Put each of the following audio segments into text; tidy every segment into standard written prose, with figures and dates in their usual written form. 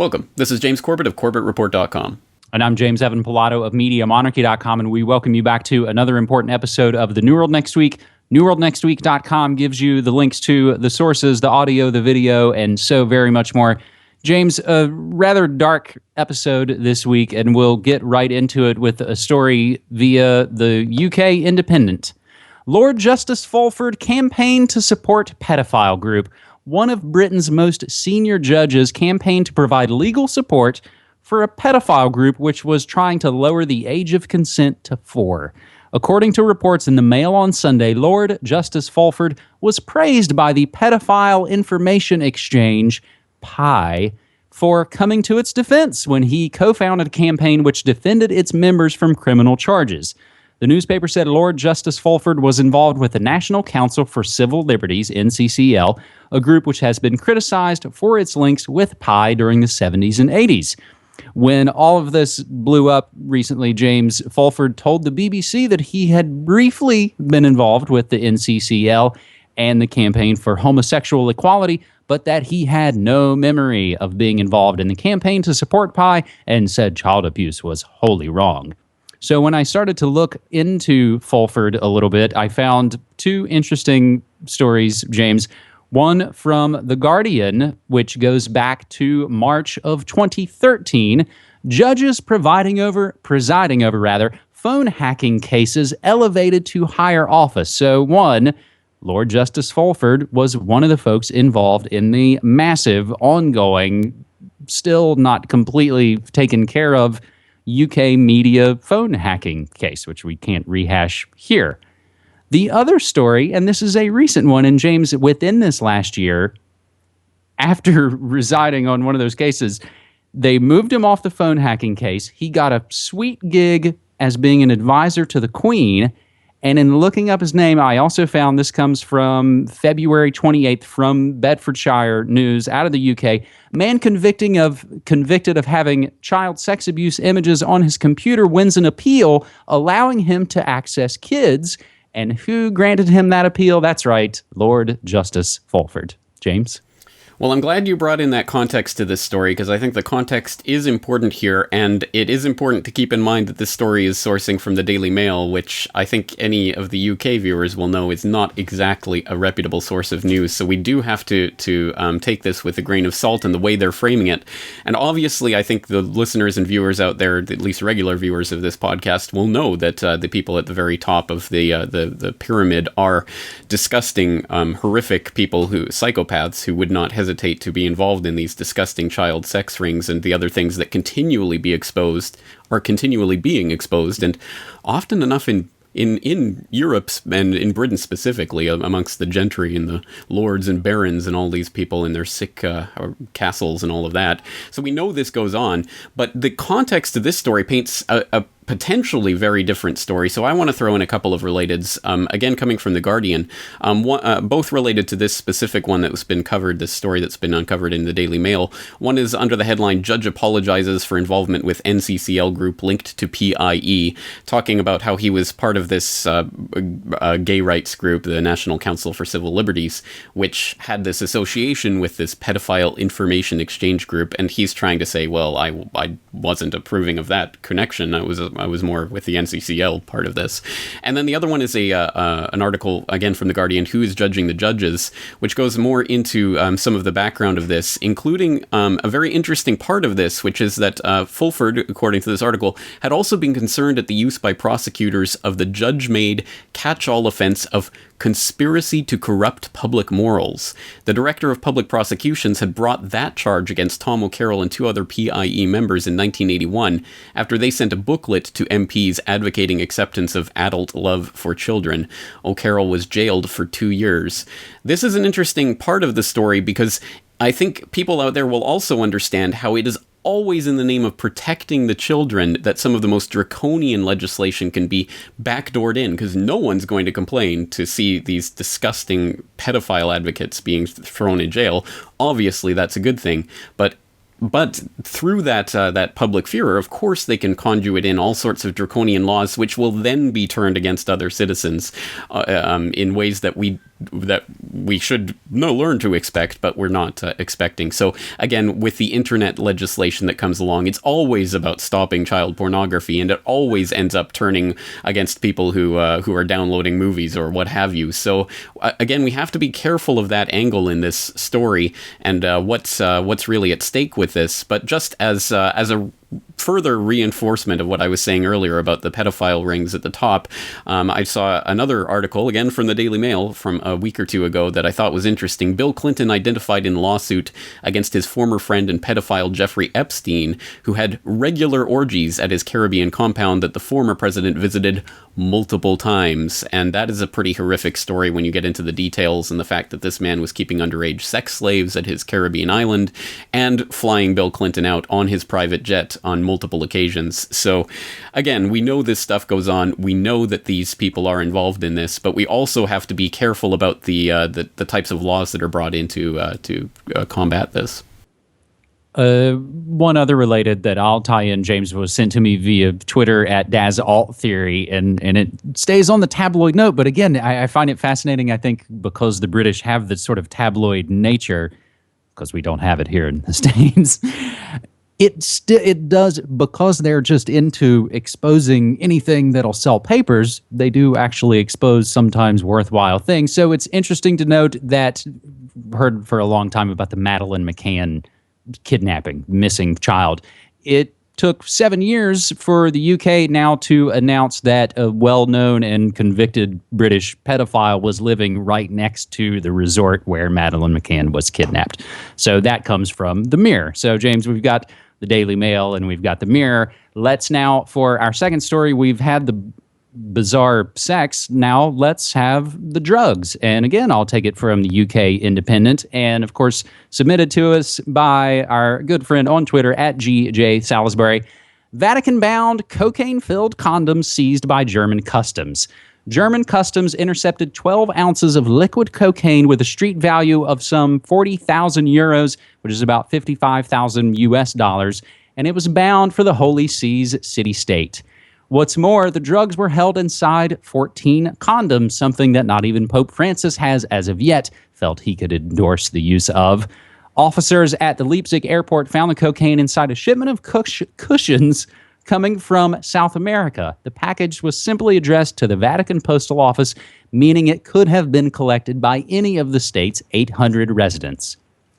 Welcome. This is James Corbett of CorbettReport.com. And I'm James Evan Pilato of MediaMonarchy.com, and we welcome you back to another important episode of The New World Next Week. NewWorldNextWeek.com gives you the links to the sources, the audio, the video, and so very much more. James, a rather dark episode this week, and we'll get right into it with a story via the UK Independent. Lord Justice Fulford campaigned to support pedophile group. One of Britain's most senior judges campaigned to provide legal support for a pedophile group which was trying to lower the age of consent to 4. According to reports in the Mail on Sunday, Lord Justice Fulford was praised by the Pedophile Information Exchange, PI, for coming to its defense when he co-founded a campaign which defended its members from criminal charges. The newspaper said Lord Justice Fulford was involved with the National Council for Civil Liberties, NCCL, a group which has been criticized for its links with PI during the 70s and 80s. When all of this blew up recently, James Fulford told the BBC that he had briefly been involved with the NCCL and the campaign for homosexual equality, but that he had no memory of being involved in the campaign to support PI and said child abuse was wholly wrong. So when I started to look into Fulford a little bit, I found two interesting stories, James. One from The Guardian, which goes back to March of 2013. Judges presiding over phone hacking cases elevated to higher office. So one, Lord Justice Fulford was one of the folks involved in the massive, ongoing, still not completely taken care of UK media phone hacking case, which we can't rehash here. The other story, and this is a recent one, and James, within this last year, after residing on one of those cases, they moved him off the phone hacking case. He got a sweet gig as being an advisor to the Queen. And in looking up his name, I also found this comes from February 28th from Bedfordshire News out of the UK. Man convicted of having child sex abuse images on his computer wins an appeal allowing him to access kids. And who granted him that appeal? That's right, Lord Justice Fulford. James? Well, I'm glad you brought in that context to this story, because I think the context is important here, and it is important to keep in mind that this story is sourcing from the Daily Mail, which I think any of the UK viewers will know is not exactly a reputable source of news. So we do have to take this with a grain of salt in the way they're framing it. And obviously, I think the listeners and viewers out there, at least regular viewers of this podcast, will know that the people at the very top of the pyramid are disgusting, horrific people, psychopaths who would not hesitate to be involved in these disgusting child sex rings and the other things that continually are continually being exposed, and often enough in Europe and in Britain specifically, amongst the gentry and the lords and barons and all these people in their sick castles and all of that. So we know this goes on, but the context of this story paints a potentially very different story. So I want to throw in a couple of relateds, again, coming from The Guardian, both related to this specific one that's been covered, this story that's been uncovered in the Daily Mail. One is under the headline, Judge Apologizes for Involvement with NCCL Group Linked to PIE, talking about how he was part of this gay rights group, the National Council for Civil Liberties, which had this association with this Pedophile Information Exchange group, and he's trying to say, well, I wasn't approving of that connection. I was more with the NCCL part of this. And then the other one is an article, again, from The Guardian, Who is Judging the Judges, which goes more into some of the background of this, including a very interesting part of this, which is that Fulford, according to this article, had also been concerned at the use by prosecutors of the judge-made catch-all offense of conspiracy to corrupt public morals. The Director of Public Prosecutions had brought that charge against Tom O'Carroll and two other PIE members in 1981 after they sent a booklet to MPs advocating acceptance of adult love for children. O'Carroll was jailed for 2 years. This is an interesting part of the story because I think people out there will also understand how it is always in the name of protecting the children that some of the most draconian legislation can be backdoored in, because no one's going to complain to see these disgusting pedophile advocates being thrown in jail. Obviously, that's a good thing, but through that public furor, of course, they can conduit in all sorts of draconian laws, which will then be turned against other citizens in ways that we we should learn to expect, but we're not expecting. So again, with the internet legislation that comes along, it's always about stopping child pornography, and it always ends up turning against people who are downloading movies or what have you. So again, we have to be careful of that angle in this story and what's really at stake with this. But just as a further reinforcement of what I was saying earlier about the pedophile rings at the top, I saw another article, again from the Daily Mail from a week or two ago, that I thought was interesting. Bill Clinton identified in lawsuit against his former friend and pedophile Jeffrey Epstein, who had regular orgies at his Caribbean compound that the former president visited multiple times. And that is a pretty horrific story when you get into the details, and the fact that this man was keeping underage sex slaves at his Caribbean island and flying Bill Clinton out on his private jet on multiple occasions. So again, we know this stuff goes on. We know that these people are involved in this, but we also have to be careful about the types of laws that are brought in to combat this. One other related that I'll tie in, James, was sent to me via Twitter at Daz Alt Theory, and it stays on the tabloid note. But again, I find it fascinating, I think, because the British have this sort of tabloid nature, because we don't have it here in the States. It does, because they're just into exposing anything that'll sell papers. They do actually expose sometimes worthwhile things. So it's interesting to note that heard for a long time about the Madeleine McCann kidnapping, missing child. It took 7 years for the UK now to announce that a well-known and convicted British pedophile was living right next to the resort where Madeleine McCann was kidnapped. So that comes from the Mirror. So, James, we've got the Daily Mail and we've got the Mirror. Let's now, for our second story, we've had the bizarre sex. Now let's have the drugs. And again, I'll take it from the UK Independent, and of course submitted to us by our good friend on Twitter at GJ Salisbury. Vatican-bound cocaine-filled condoms seized by German customs. German customs intercepted 12 ounces of liquid cocaine with a street value of some 40,000 euros, which is about 55,000 US dollars, and it was bound for the Holy See's city-state. What's more, the drugs were held inside 14 condoms, something that not even Pope Francis has, as of yet, felt he could endorse the use of. Officers at the Leipzig airport found the cocaine inside a shipment of cushions coming from South America. The package was simply addressed to the Vatican Postal Office, meaning it could have been collected by any of the state's 800 residents.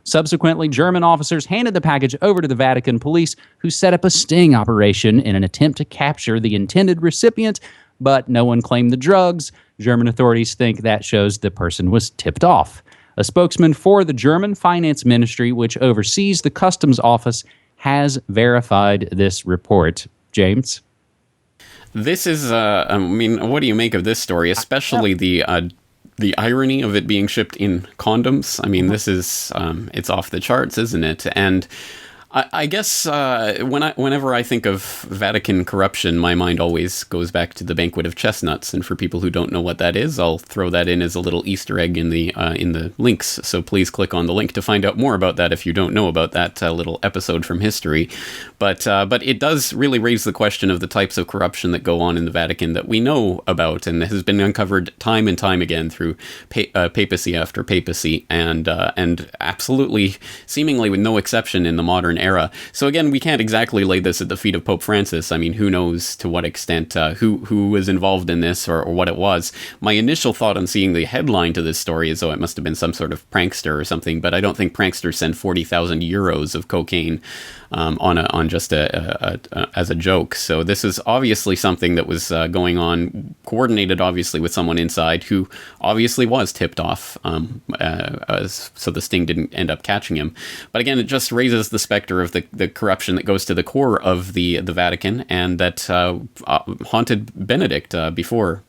Subsequently, German officers handed the package over to the Vatican police, who set up a sting operation in an attempt to capture the intended recipient, but no one claimed the drugs. German authorities think that shows the person was tipped off. A spokesman for the German Finance Ministry, which oversees the customs office, has verified this report. James? This is, what do you make of this story, especially the irony of it being shipped in condoms? I mean, this is, it's off the charts, isn't it? And I guess whenever I think of Vatican corruption, my mind always goes back to the Banquet of Chestnuts. And for people who don't know what that is, I'll throw that in as a little Easter egg in the links. So please click on the link to find out more about that if you don't know about that little episode from history. But it does really raise the question of the types of corruption that go on in the Vatican that we know about and has been uncovered time and time again through papacy after papacy, and absolutely, seemingly with no exception in the modern era. So again, we can't exactly lay this at the feet of Pope Francis. I mean, who knows to what extent, who was involved in this or what it was. My initial thought on seeing the headline to this story is, it must have been some sort of prankster or something, but I don't think pranksters send 40,000 euros of cocaine on just as a joke. So this is obviously something that was going on, coordinated obviously with someone inside who obviously was tipped off, so the sting didn't end up catching him. But again, it just raises the specter of the corruption that goes to the core of the Vatican, and that haunted Benedict before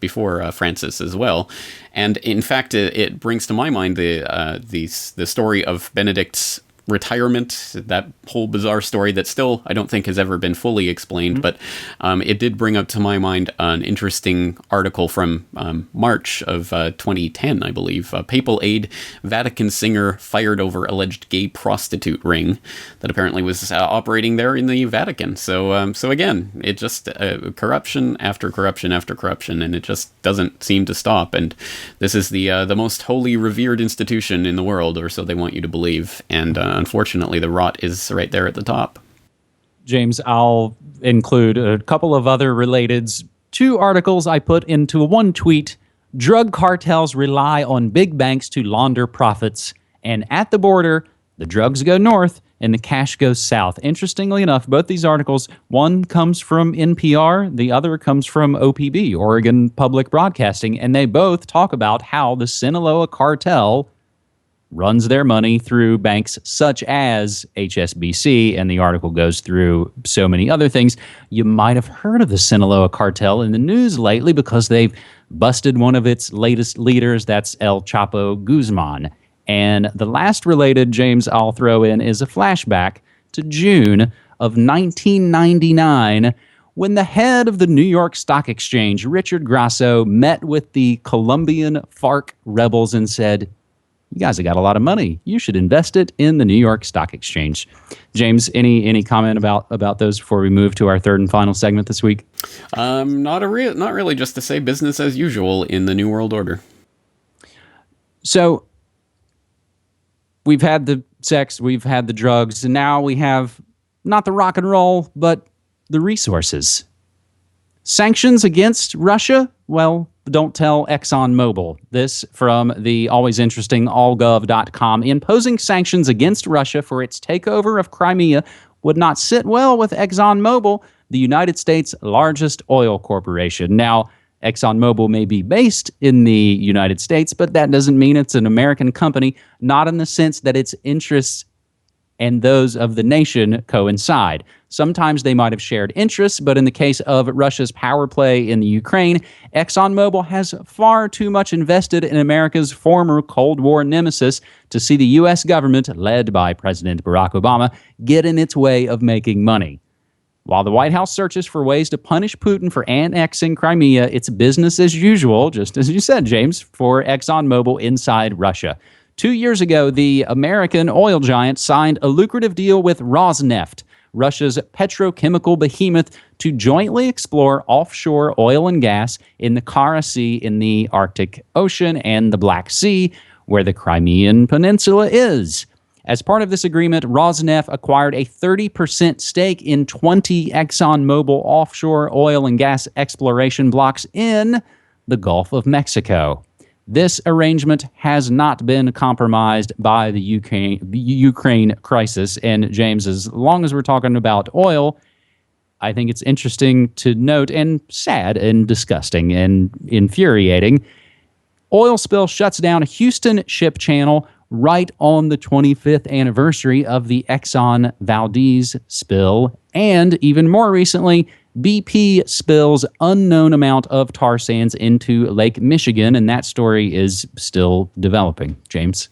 Francis as well. And in fact, it brings to my mind the story of Benedict's retirement, that whole bizarre story that still I don't think has ever been fully explained, but it did bring up to my mind an interesting article from March of 2010, I believe. Papal aide, Vatican singer fired over alleged gay prostitute ring that apparently was operating there in the Vatican. So again, it just corruption after corruption after corruption, and it just doesn't seem to stop. And this is the most holy, revered institution in the world, or so they want you to believe. And unfortunately, the rot is right there at the top. James, I'll include a couple of other relateds. 2 articles I put into one tweet. Drug cartels rely on big banks to launder profits. And at the border, the drugs go north and the cash goes south. Interestingly enough, both these articles, one comes from NPR, the other comes from OPB, Oregon Public Broadcasting, and they both talk about how the Sinaloa cartel runs their money through banks such as HSBC, and the article goes through so many other things. You might have heard of the Sinaloa cartel in the news lately because they've busted one of its latest leaders, that's El Chapo Guzman. And the last related, James, I'll throw in is a flashback to June of 1999 when the head of the New York Stock Exchange, Richard Grasso, met with the Colombian FARC rebels and said, "You guys have got a lot of money. You should invest it in the New York Stock Exchange." James, any comment about those before we move to our third and final segment this week? Not really. Just to say business as usual in the New World Order. So we've had the sex, we've had the drugs, and now we have not the rock and roll, but the resources. Sanctions against Russia? Well, don't tell ExxonMobil. This from the always interesting allgov.com. Imposing sanctions against Russia for its takeover of Crimea would not sit well with ExxonMobil, the United States' largest oil corporation. Now, ExxonMobil may be based in the United States, but that doesn't mean it's an American company, not in the sense that its interests and those of the nation coincide. Sometimes they might have shared interests, but in the case of Russia's power play in the Ukraine, ExxonMobil has far too much invested in America's former Cold War nemesis to see the U.S. government, led by President Barack Obama, get in its way of making money. While the White House searches for ways to punish Putin for annexing Crimea, it's business as usual, just as you said, James, for ExxonMobil inside Russia. 2 years ago, the American oil giant signed a lucrative deal with Rosneft, Russia's petrochemical behemoth, to jointly explore offshore oil and gas in the Kara Sea in the Arctic Ocean and the Black Sea, where the Crimean Peninsula is. As part of this agreement, Rosneft acquired a 30% stake in 20 ExxonMobil offshore oil and gas exploration blocks in the Gulf of Mexico. This arrangement has not been compromised by the Ukraine crisis. And James, as long as we're talking about oil, I think it's interesting to note, and sad and disgusting and infuriating, oil spill shuts down a Houston ship channel right on the 25th anniversary of the Exxon Valdez spill. And even more recently, BP spills unknown amount of tar sands into Lake Michigan, and that story is still developing. James?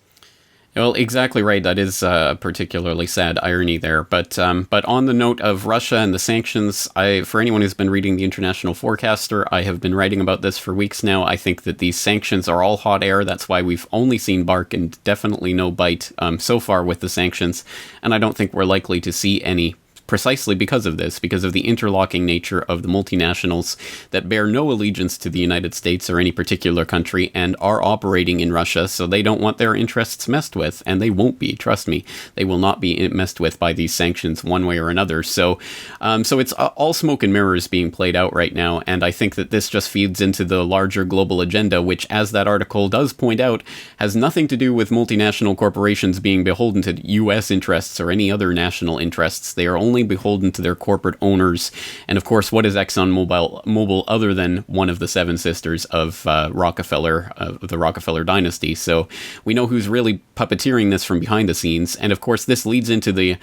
Well, exactly right. That is a particularly sad irony there. But on the note of Russia and the sanctions, for anyone who's been reading the International Forecaster, I have been writing about this for weeks now. I think that these sanctions are all hot air. That's why we've only seen bark and definitely no bite so far with the sanctions. And I don't think we're likely to see any, precisely because of this, because of the interlocking nature of the multinationals that bear no allegiance to the United States or any particular country and are operating in Russia, so they don't want their interests messed with, and they won't be, trust me. They will not be messed with by these sanctions one way or another. So it's all smoke and mirrors being played out right now, and I think that this just feeds into the larger global agenda, which, as that article does point out, has nothing to do with multinational corporations being beholden to U.S. interests or any other national interests. They are only only beholden to their corporate owners. And of course, what is ExxonMobil other than one of the seven sisters of Rockefeller, of the Rockefeller dynasty? So we know who's really puppeteering this from behind the scenes. And of course, this leads into the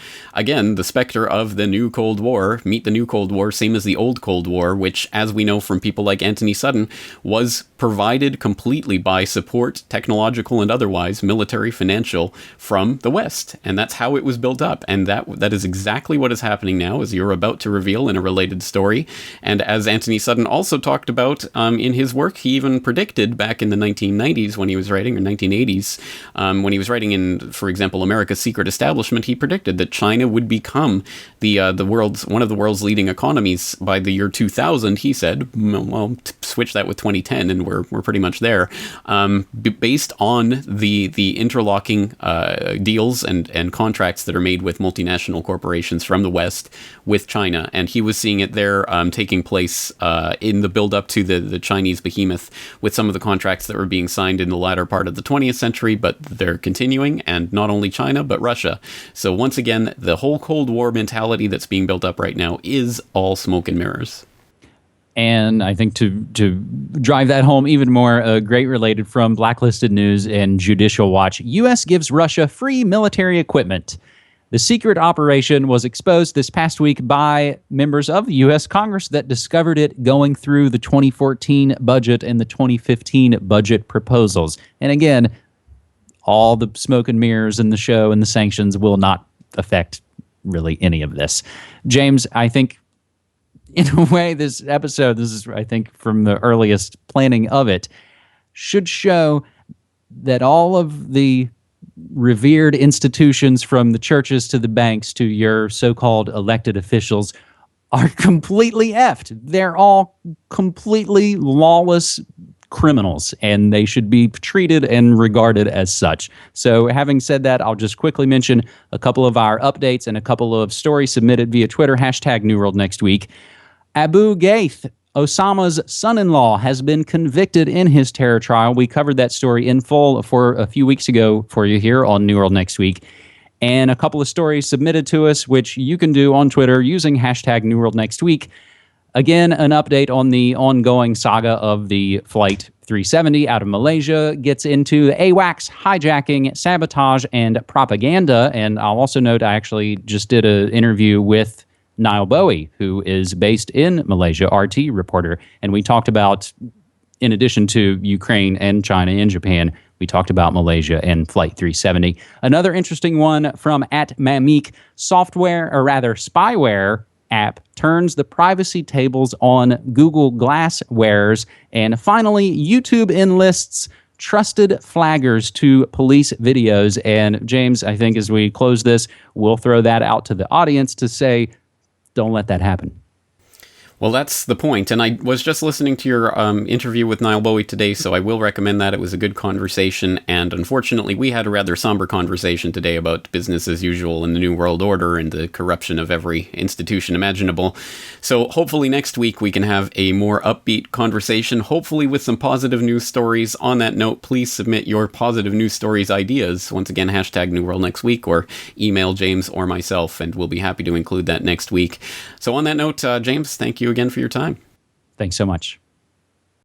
specter of the new Cold War. Meet the new Cold War, same as the old Cold War, which, as we know from people like Anthony Sutton, was provided completely by support, technological and otherwise, military, financial, from the West. And that's how it was built up. And that is exactly what is happening now, as you're about to reveal in a related story. And as Anthony Sutton also talked about in his work, he even predicted back in the 1990s when he was writing, or 1980s, when he was writing in, for example, America's Secret Establishment, he predicted that China would become one of the world's leading economies by the year 2000. He said, well, switch that with 2010, and we're pretty much there, based on the interlocking deals and contracts that are made with multinational corporations from the West with China. And he was seeing it there taking place in the build-up to the Chinese behemoth, with some of the contracts that were being signed in the latter part of the 20th century, but they're continuing, and not only China, but Russia. So once again, the whole Cold War mentality that's being built up right now is all smoke and mirrors. And I think to drive that home even more, a great related from Blacklisted News and Judicial Watch: U.S. gives Russia free military equipment. The secret operation was exposed this past week by members of the U.S. Congress that discovered it going through the 2014 budget and the 2015 budget proposals. And again, all the smoke and mirrors in the show and the sanctions will not affect really any of this. James, I think, in a way, this is, I think, from the earliest planning of it, should show that all of the revered institutions, from the churches to the banks to your so-called elected officials, are completely effed. They're all completely lawless criminals, and they should be treated and regarded as such. So having said that, I'll just quickly mention a couple of our updates and a couple of stories submitted via Twitter, #NewWorldNextWeek. Abu Ghaith, Osama's son-in-law, has been convicted in his terror trial. We covered that story in full for a few weeks ago for you here on New World Next Week. And a couple of stories submitted to us, which you can do on Twitter using #NewWorldNextWeek. Again, an update on the ongoing saga of the Flight 370 out of Malaysia, gets into the AWACS, hijacking, sabotage, and propaganda. And I'll also note I actually just did an interview with Niall Bowie, who is based in Malaysia, RT reporter. And we talked about, in addition to Ukraine and China and Japan, we talked about Malaysia and Flight 370. Another interesting one from @Mamik: spyware app turns the privacy tables on Google Glass wearers. And finally, YouTube enlists trusted flaggers to police videos. And James, I think as we close this, we'll throw that out to the audience to say, don't let that happen. Well, that's the point. And I was just listening to your interview with Niall Bowie today, so I will recommend that. It was a good conversation. And unfortunately, we had a rather somber conversation today about business as usual in the New World Order and the corruption of every institution imaginable. So hopefully next week we can have a more upbeat conversation, hopefully with some positive news stories. On that note, please submit your positive news stories ideas. Once again, #NewWorldNextWeek, or email James or myself, and we'll be happy to include that next week. So on that note, James, thank you again for your time. Thanks so much.